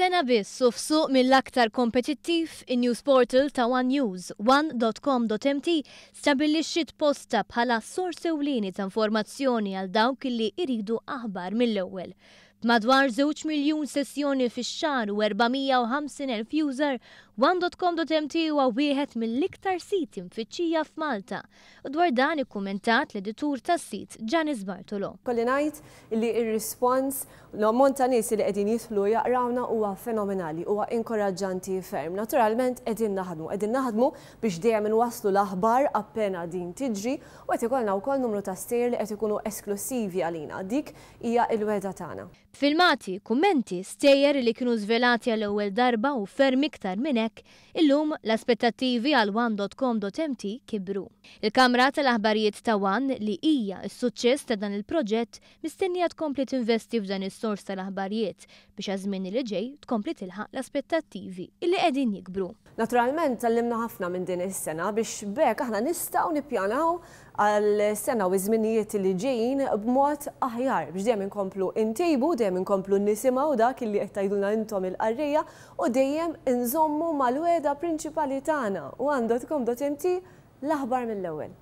Sena biss u f'suq mill-aktar kompetittiv, in-news portal ta' One News, one.com.mt, stabbilixxiet posta bħala sors ewlieni ta' informazzjoni għal dawk li jridu aħbar mill-ewwel. B'madwar 2 miljun sessjoni fix-xahar u 450,000 user, one.com.mt huwa wieħed mill-iktar siti mfittxija f'Malta. U dwar dan ikkumentat l-editur tas-sit Giannis Bartolo. Kolli ngħid li r-rispons l-ammont ta' nies li qegħdin jidħlu jaqrawna huwa fenomenali, huwa inkoraġġanti ferm. Naturalment qegħdin naħdmu biex dejjem inwasslu l-aħbar appena din tiġri u qed ikollna wkoll numru ta' stejjer li qed ikunu esklusivi għalina. Dik hija l-weda tagħna. Filmati, kummenti, stejjer li kienu żvelati għall-ewwel darba u ferm iktar minn hekk, illum l-aspettattivi għal one.com.mt kibru. Il-Kamra tal-Aħbarijiet ta' One li hija s-suċċess ta' dan il-proġett mistennija tkompli tinvesti f'dan is-sors tal-aħbarijiet biex għaż-żmien li ġej tkompli tilħaq l-aspettattivi illi qegħdin jikbru. Naturalment tallimna ħafna minn din is-sena biex bekk aħna nistgħu nippjanaw għal-sena u żminijiet li ġejjin b'mod aħjar biex dejjem inkomplu intejbu, dejjem inkomplu nisimgħu dak illi qed tgħidulna intom il-qarrija u dejjem inżommu mal-weda prinċipali tagħna one.com.mt l-aħbar mill-ewwel.